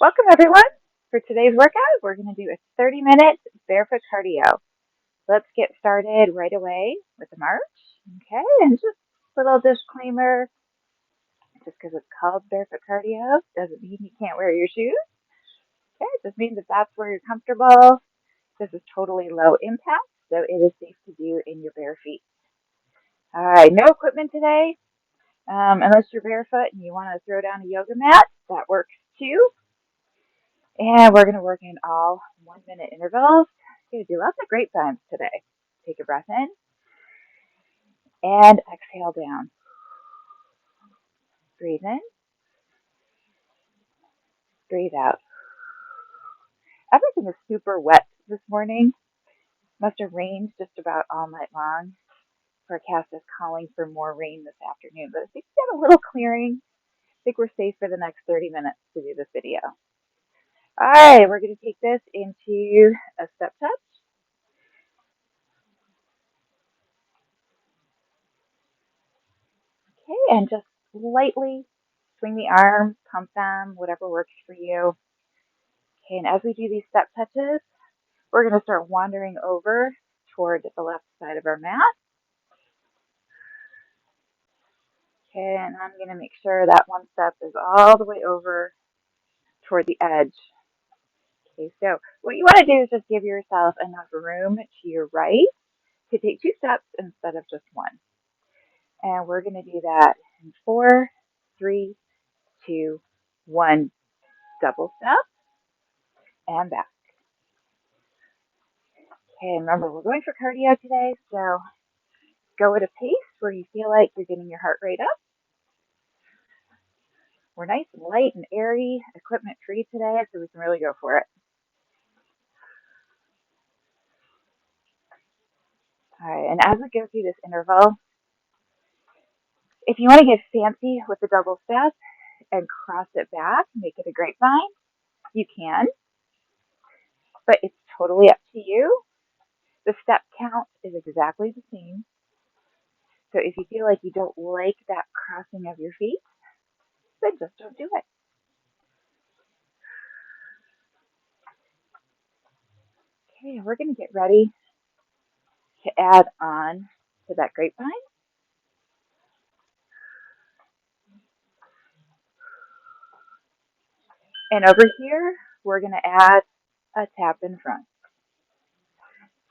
Welcome everyone. For today's workout, we're going to do a 30-minute barefoot cardio. Let's get started right away with the march. Okay, and just a little disclaimer, just because it's called barefoot cardio doesn't mean you can't wear your shoes. Okay, it just means if that's where you're comfortable, this is totally low impact, so it is safe to do in your bare feet. All right, no equipment today, unless you're barefoot and you want to throw down a yoga mat, that works too. And we're going to work in all 1 minute intervals. We're going to do lots of grapevines today. Take a breath in and exhale down. Breathe in, breathe out. Everything is super wet this morning. Must have rained just about all night long. Forecast is calling for more rain this afternoon, but I think we got a little clearing. I think we're safe for the next 30 minutes to do this video. All right, we're going to take this into a step touch. Okay, and just lightly swing the arms, pump them, whatever works for you. Okay, and as we do these step touches, we're going to start wandering over toward the left side of our mat. Okay, and I'm going to make sure that one step is all the way over toward the edge. Okay, so what you want to do is just give yourself enough room to your right to take two steps instead of just one. And we're going to do that in 4, 3, 2, 1. Double step and back. Okay, and remember, we're going for cardio today, so go at a pace where you feel like you're getting your heart rate up. We're nice and light and airy, equipment free today, so we can really go for it. All right, and as we go through this interval, if you want to get fancy with the double step and cross it back, make it a grapevine, you can, but it's totally up to you. The step count is exactly the same. So if you feel like you don't like that crossing of your feet, then just don't do it. Okay, we're going to get ready to add on to that grapevine. And over here, we're going to add a tap in front.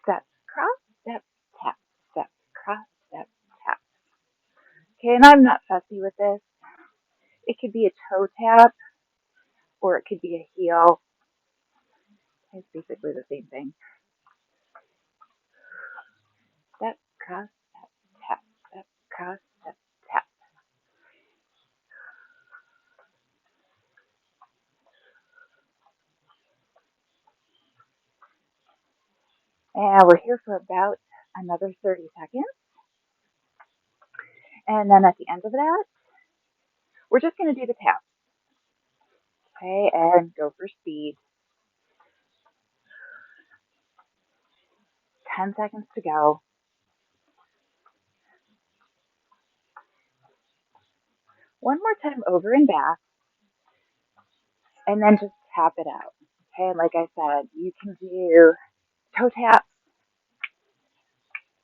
Step, cross, step, tap, step, cross, step, tap. Okay, and I'm not fussy with this. It could be a toe tap or it could be a heel. It's basically the same thing. Step, cross, step, tap, step, cross, step, tap. And we're here for about another 30 seconds. And then at the end of that, we're just going to do the tap. Okay, and go for speed. 10 seconds to go. One more time over and back, and then just tap it out. Okay, and like I said, you can do toe taps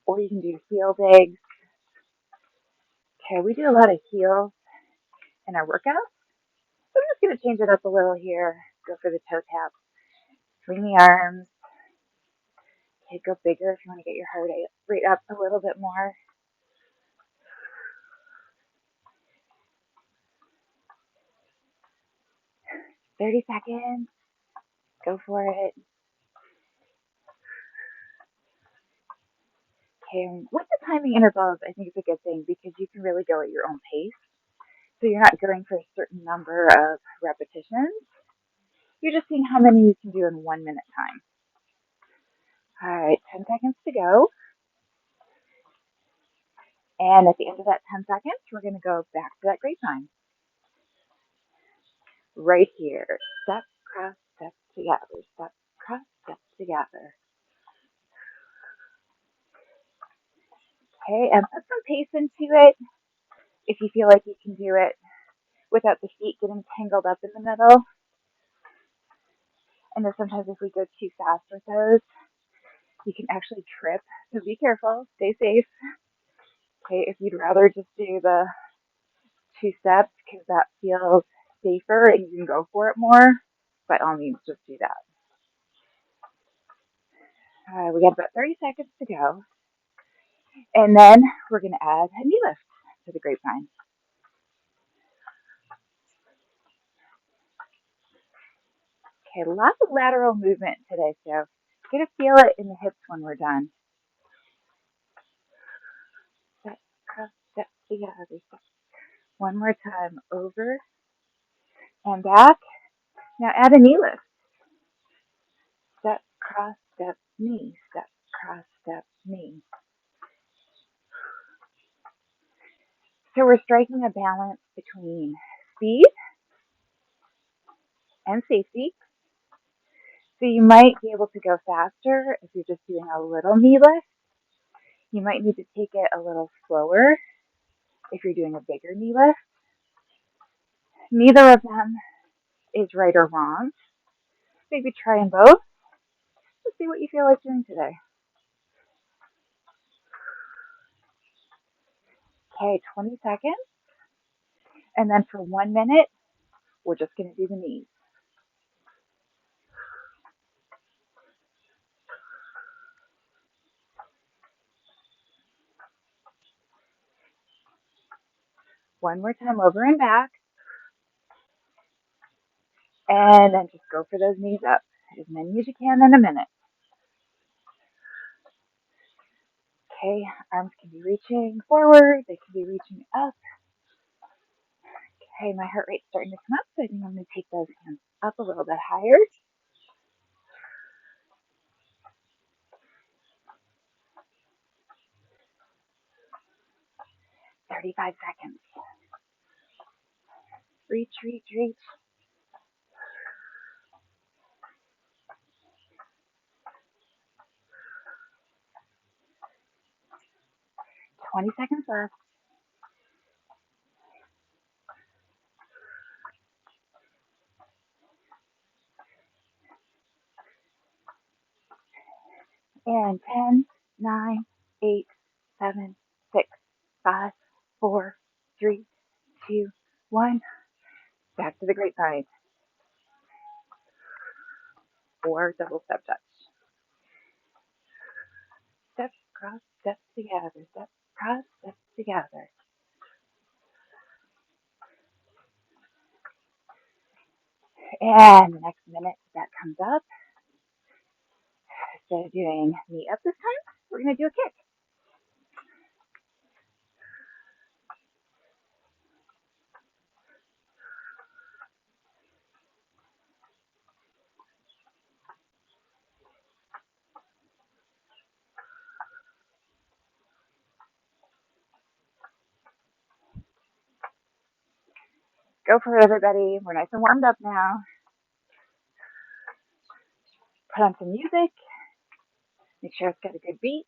or you can do heel digs. Okay, we do a lot of heels in our workouts. So I'm just going to change it up a little here. Go for the toe tap. Swing the arms. Okay, go bigger if you want to get your heart rate up a little bit more. "30 seconds. Go for it." Okay, and with the timing intervals, I think it's a good thing because you can really go at your own pace. So you're not going for a certain number of repetitions. You're just seeing how many you can do in 1 minute time. All right, 10 seconds to go. And at the end of that 10 seconds, we're going to go back to that grapevine. Right here. Step, cross, step together. Step, cross, step together. Okay, and put some pace into it if you feel like you can do it without the feet getting tangled up in the middle. And then sometimes if we go too fast with those, you can actually trip. So be careful, stay safe. Okay, if you'd rather just do the 2 steps because that feels safer and you can go for it more, by all means, just do that. We got about 30 seconds to go. And then we're going to add a knee lift to the grapevine. Okay, lots of lateral movement today, so you're going to feel it in the hips when we're done. Step, cross, step, together, step. One more time, over and back. Now add a knee lift. Step, cross, step, knee, step, cross, step, knee. So we're striking a balance between speed and safety. So you might be able to go faster if you're just doing a little knee lift. You might need to take it a little slower if you're doing a bigger knee lift. Neither of them is right or wrong. Maybe try them both. Let's see what you feel like doing today. Okay, 20 seconds. And then for 1 minute, we're just going to do the knees. One more time, over and back. And then just go for those knees up. As many as you can in a minute. Okay, arms can be reaching forward. They can be reaching up. Okay, my heart rate's starting to come up, so I think I'm going to take those hands up a little bit higher. 35 seconds. Reach, reach, reach. 20 seconds left. And 10, 9, 8, 7, 6, 5, 4, 3, 2, 1. Back to the grapevine. Or double step touch. Step, cross, step together. Step, cross, step together. And the next minute that comes up, instead of doing knee up this time, we're going to do a kick. Go for it, everybody. We're nice and warmed up now. Put on some music. Make sure it's got a good beat.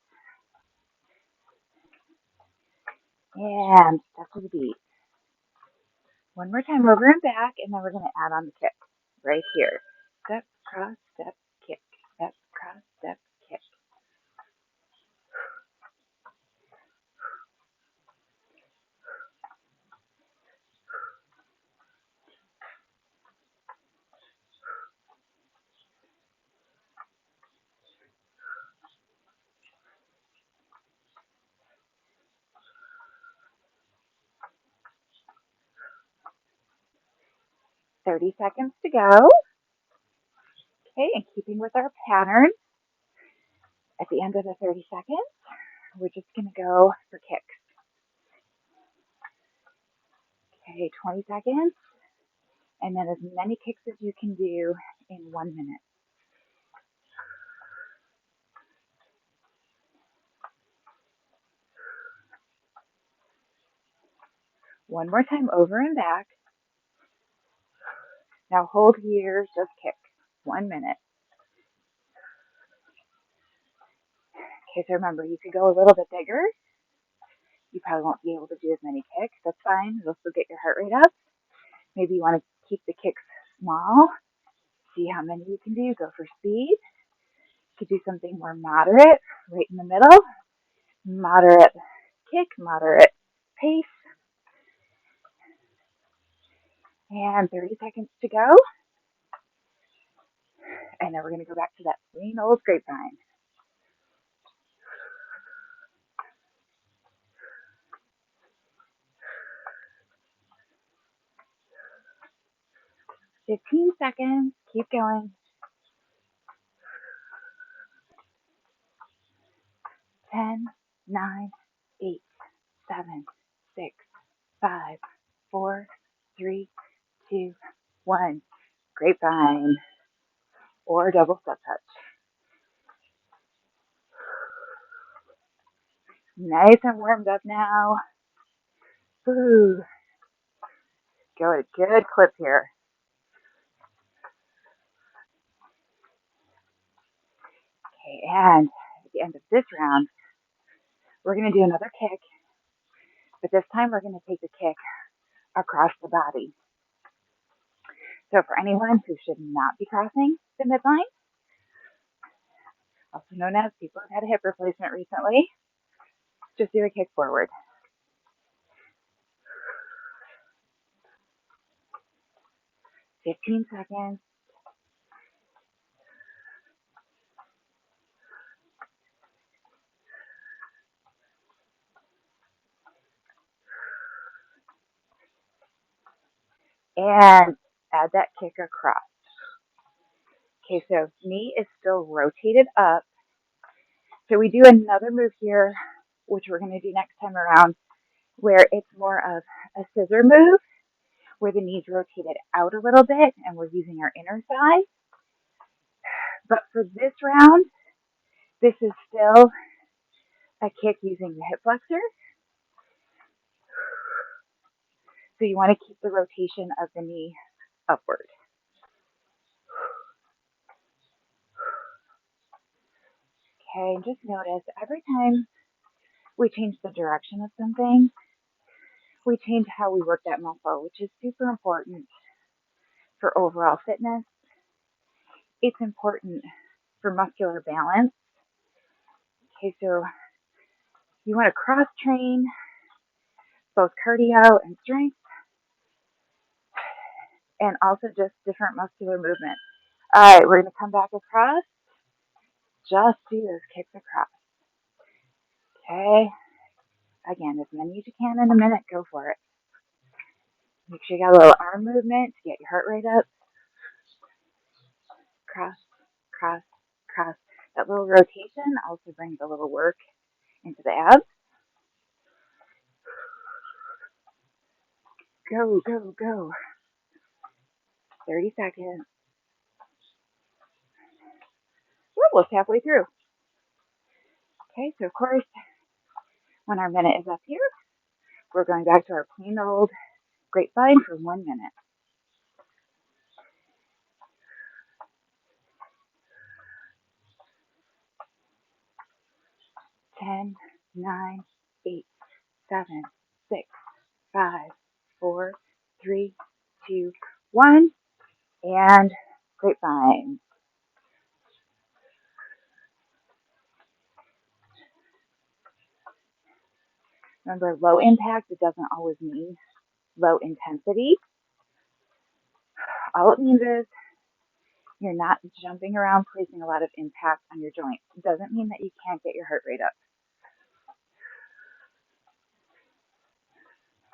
And step to the beat. One more time, over and back, and then we're going to add on the kick right here. Step, cross, step, kick. Step, cross, step, kick. Thirty seconds to go. Okay, and keeping with our pattern, at the end of the 30 seconds, we're just going to go for kicks. Okay, 20 seconds, and then as many kicks as you can do in 1 minute. One more time, over and back. Now hold here, just kick. 1 minute. Okay, so remember, you could go a little bit bigger. You probably won't be able to do as many kicks. That's fine. It'll still get your heart rate up. Maybe you want to keep the kicks small. See how many you can do. Go for speed. You could do something more moderate, right in the middle. Moderate kick, moderate pace. And 30 seconds to go. And then we're going to go back to that plain old grapevine. 15 seconds. Keep going. 10, 9, 8, 7, 6, 5, 4, 3, 2, 1. Grapevine or double step touch. Nice and warmed up now. Ooh, go at a good clip here. Okay, and at the end of this round, we're going to do another kick, but this time we're going to take the kick across the body. So for anyone who should not be crossing the midline, also known as people who've had a hip replacement recently, just do a kick forward. 15 seconds. And add that kick across. Okay, so knee is still rotated up. So we do another move here, which we're going to do next time around, where it's more of a scissor move, where the knee's rotated out a little bit and we're using our inner thigh. But for this round, this is still a kick using the hip flexor. So you want to keep the rotation of the knee upward. Okay, and just notice every time we change the direction of something, we change how we work that muscle, which is super important for overall fitness. It's important for muscular balance. Okay, so you want to cross train both cardio and strength, and also just different muscular movements. All right, we're going to come back across. Just do those kicks across. Okay, again, as many as you can in a minute, go for it. Make sure you got a little arm movement to get your heart rate up. Cross, cross, cross. That little rotation also brings a little work into the abs. Go, go, go. 30 seconds. We're almost halfway through. Okay, so of course, when our minute is up here, we're going back to our plain old grapevine for 1 minute. 10, 9, 8, 7, 6, 5, 4, 3, 2, 1, and grapevine. Remember, low impact, it doesn't always mean low intensity. All it means is you're not jumping around, placing a lot of impact on your joints. It doesn't mean that you can't get your heart rate up.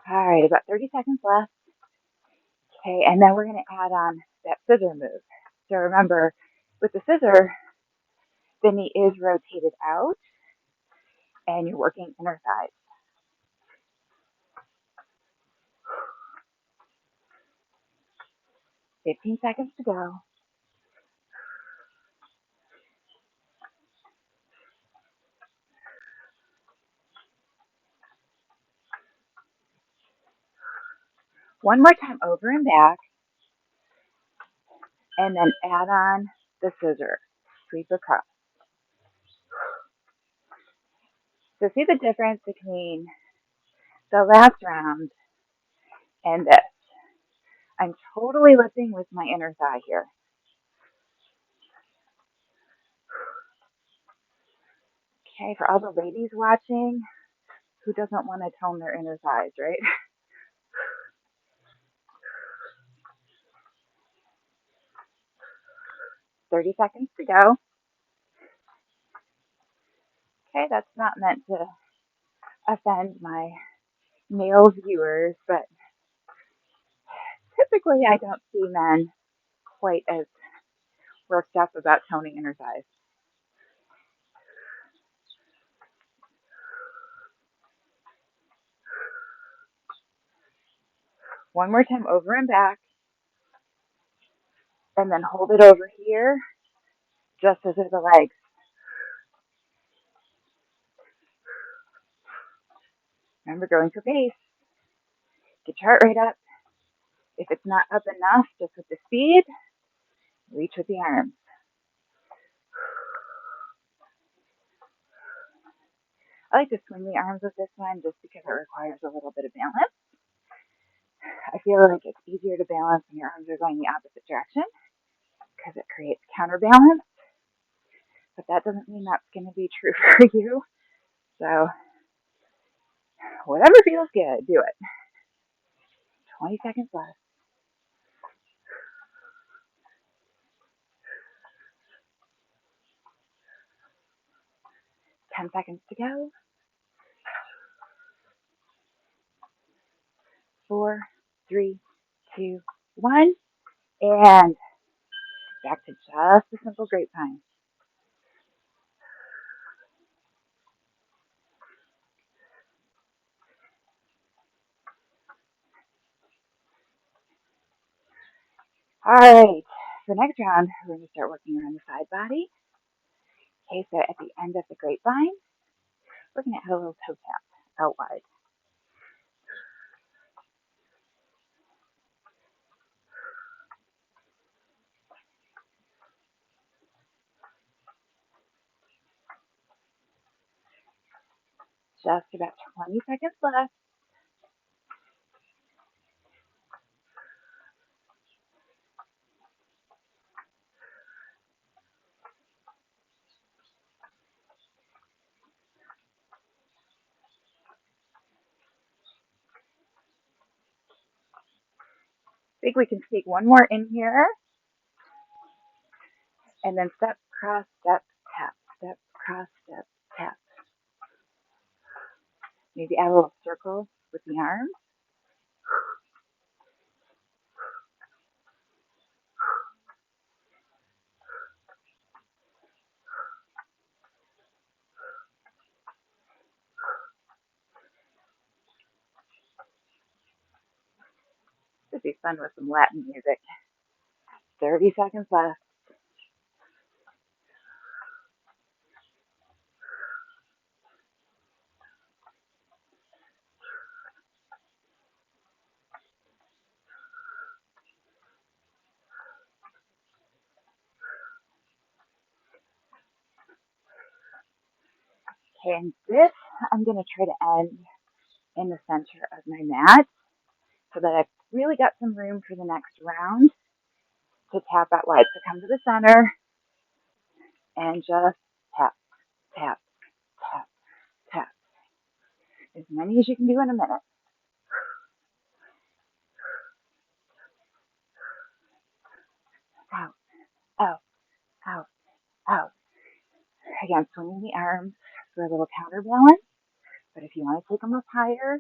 All right, about 30 seconds left. Okay, and then we're going to add on that scissor move. So remember, with the scissor, the knee is rotated out, and you're working inner thighs. 15 seconds to go. One more time over and back, and then add on the scissor. Sweep across. So see the difference between the last round and this. I'm totally lifting with my inner thigh here. Okay, for all the ladies watching, who doesn't want to tone their inner thighs, right? 30 seconds to go. Okay, that's not meant to offend my male viewers, but typically I don't see men quite as worked up about toning inner thighs. One more time over and back, and then hold it over here, just as are the legs. Remember, going for pace. Get your heart rate up. If it's not up enough, just with the speed, reach with the arms. I like to swing the arms with this one just because it requires a little bit of balance. I feel like it's easier to balance when your arms are going the opposite direction because it creates counterbalance. But that doesn't mean that's going to be true for you. So whatever feels good, do it. 20 seconds left. 10 seconds to go. 4, 3, 2, 1. And back to just a simple grapevine. All right. For next round, we're going to start working around the side body. Okay, so at the end of the grapevine, we're going to add a little toe tap out wide. Just about 20 seconds left. I think we can sneak one more in here. And then step, cross, step, tap. Step, cross, step, tap. Maybe add a little circle with the arms. This would be fun with some Latin music. 30 seconds left. Okay, and this I'm going to try to end in the center of my mat so that I've really got some room for the next round to tap out wide. So come to the center and just tap, tap, tap, tap. As many as you can do in a minute. Out, out, out, out. Again, swinging the arms for a little counterbalance. But if you want to take them up higher,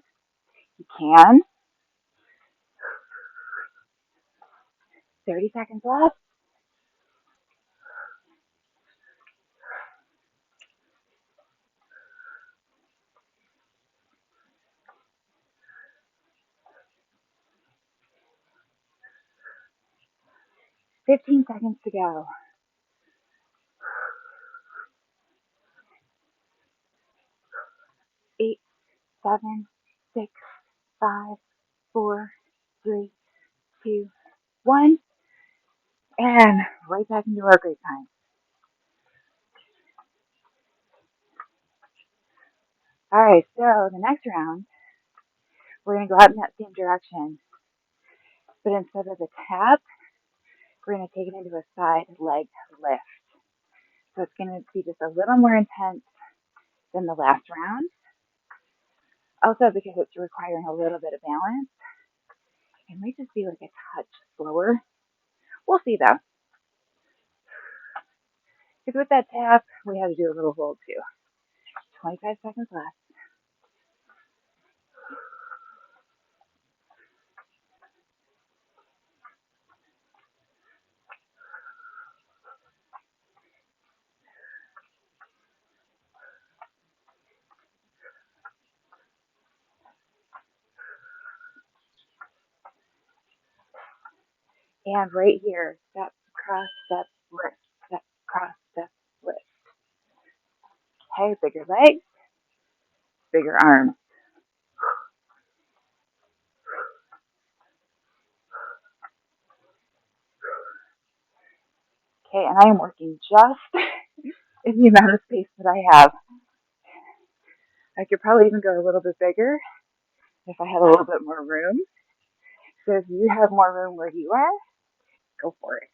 you can. 30 seconds left. 15 seconds to go. 8, 7, 6, 5, 4, 3, 2, 1. And right back into our great time. All right, so the next round, we're going to go out in that same direction. But instead of the tap, we're going to take it into a side leg lift. So it's going to be just a little more intense Then the last round, also because it's requiring a little bit of balance, it might just be like a touch slower. We'll see though. Because with that tap, we had to do a little hold too. 25 seconds left. And right here, step, cross, step, lift, step, cross, step, lift. Okay, bigger legs, bigger arms. Okay, and I am working just in the amount of space that I have. I could probably even go a little bit bigger if I had a little bit more room. So if you have more room where you are, go for it.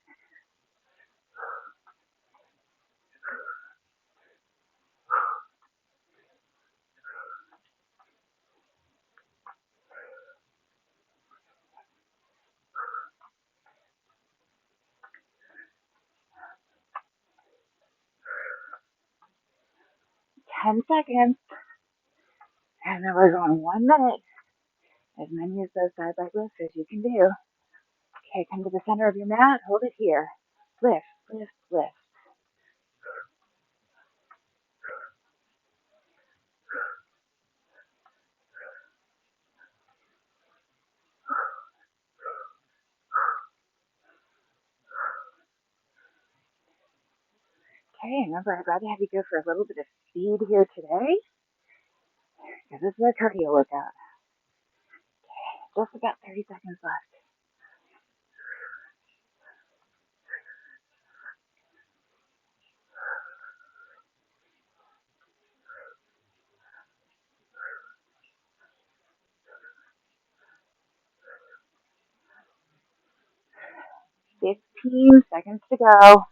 10 seconds, and then we're going 1 minute. As many of those side leg lifts as you can do. Okay, come to the center of your mat, hold it here. Lift, lift, lift. Okay, remember, I'd rather have you go for a little bit of speed here today, because this is a cardio workout. Just about 30 seconds left. Fifteen 15 seconds to go.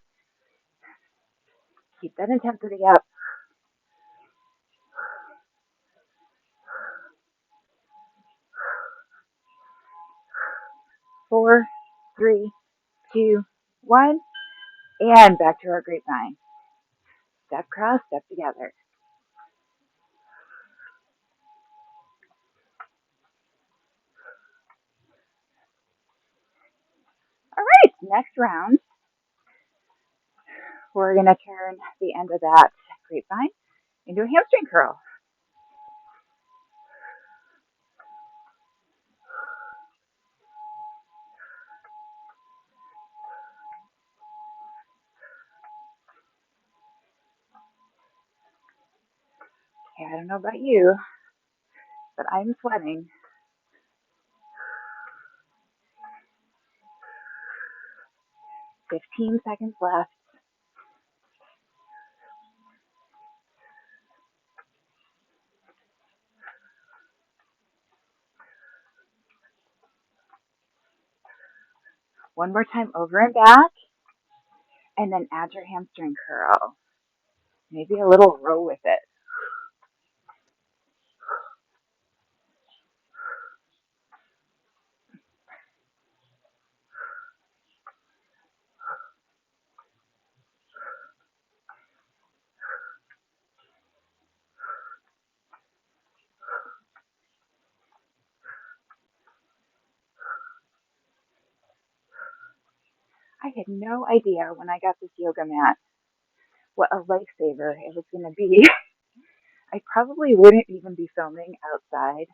Keep that intensity up. 4, 3, 2, 1, and back to our grapevine. Step cross, step together. All right, next round, we're going to turn the end of that grapevine into a hamstring curl. Okay, I don't know about you, but I'm sweating. 15 seconds left. One more time over and back, and then add your hamstring curl. Maybe a little row with it. I had no idea when I got this yoga mat what a lifesaver it was going to be. I probably wouldn't even be filming outside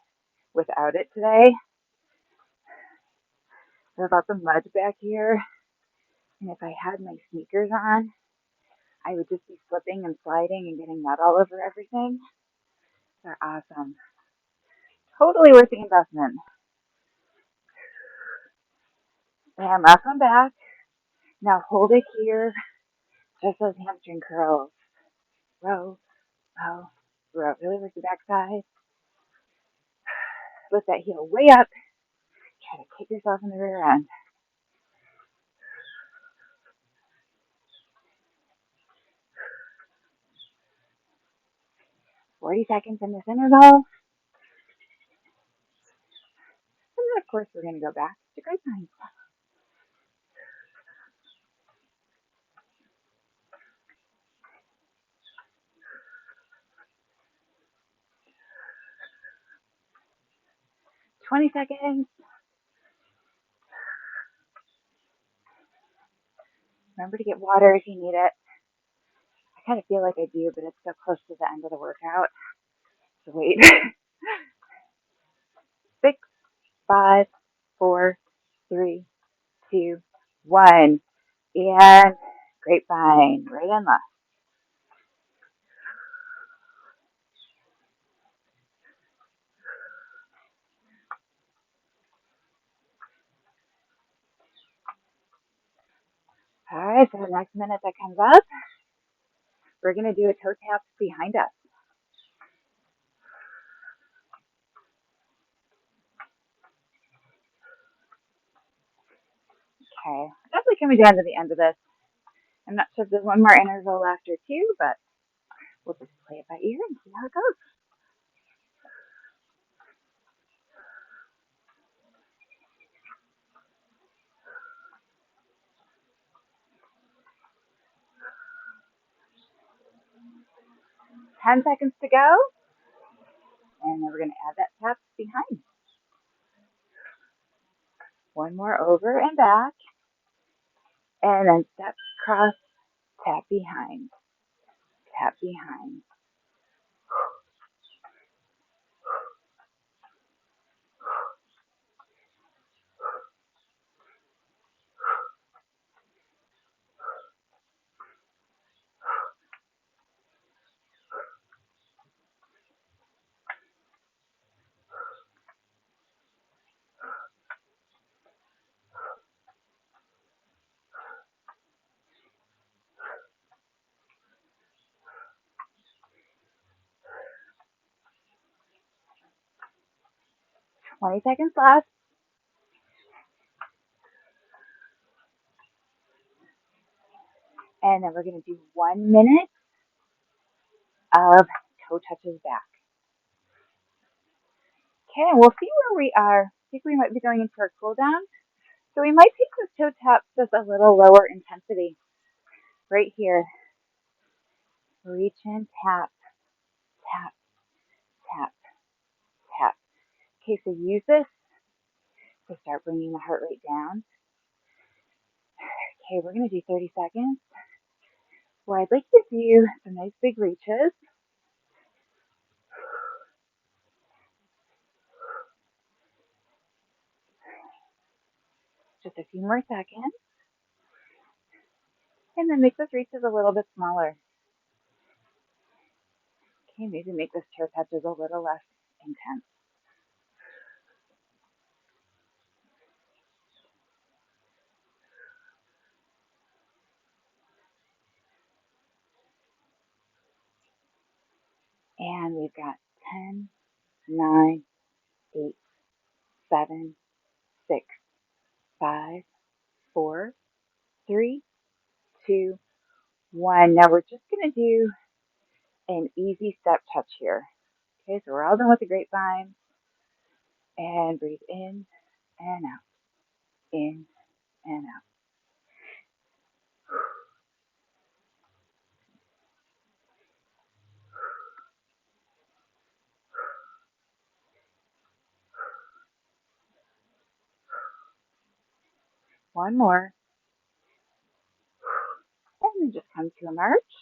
without it today. There's lots of mud back here, and if I had my sneakers on, I would just be slipping and sliding and getting mud all over everything. They're awesome. Totally worth the investment. And last one back. Now hold it here, just those hamstring curls. Row, row, row. Really work the back side. Lift that heel way up. Try to kick yourself in the rear end. 40 seconds in this interval. And then, of course, we're going to go back to grapevine. $20. Remember to get water if you need it. I kind of feel like I do, but it's so close to the end of the workout. So wait. 6, 5, 4, 3, 2, 1. And grapevine, right and left. All right, so the next minute that comes up, we're going to do a toe tap behind us. Okay, definitely coming down to the end of this. I'm not sure if there's one more interval after two, but we'll just play it by ear and see how it goes. Ten seconds to go, and then we're going to add that tap behind. One more over and back, and then step cross, tap behind, tap behind. 20 seconds left. And then we're going to do 1 minute of toe touches back. Okay, and we'll see where we are. I think we might be going into our cool down. So we might take this toe tap just a little lower intensity. Right here. Reach in, tap, tap, tap, tap. Okay, so use this to start bringing the heart rate down. Okay, we're going to do 30 seconds where I'd like to do some nice big reaches. Just a few more seconds. And then make those reaches a little bit smaller. Okay, maybe make those toe touches a little less intense. And we've got 10, 9, 8, 7, 6, 5, 4, 3, 2, 1. Now we're just going to do an easy step touch here. Okay, so we're all done with the grapevine. And breathe in and out, in and out. One more. And then just come to a march.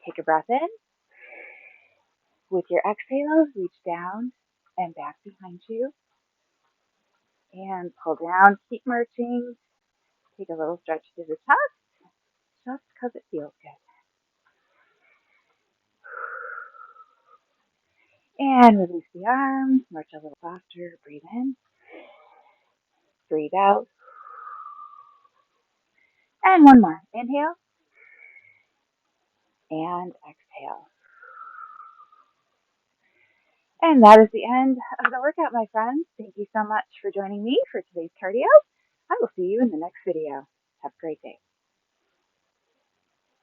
Take a breath in. With your exhale, reach down and back behind you. And pull down. Keep marching. Take a little stretch to the chest, just because it feels good. And release the arms. March a little faster. Breathe in. Breathe out. And one more. Inhale. And exhale. And that is the end of the workout, my friends. Thank you so much for joining me for today's cardio. I will see you in the next video. Have a great day.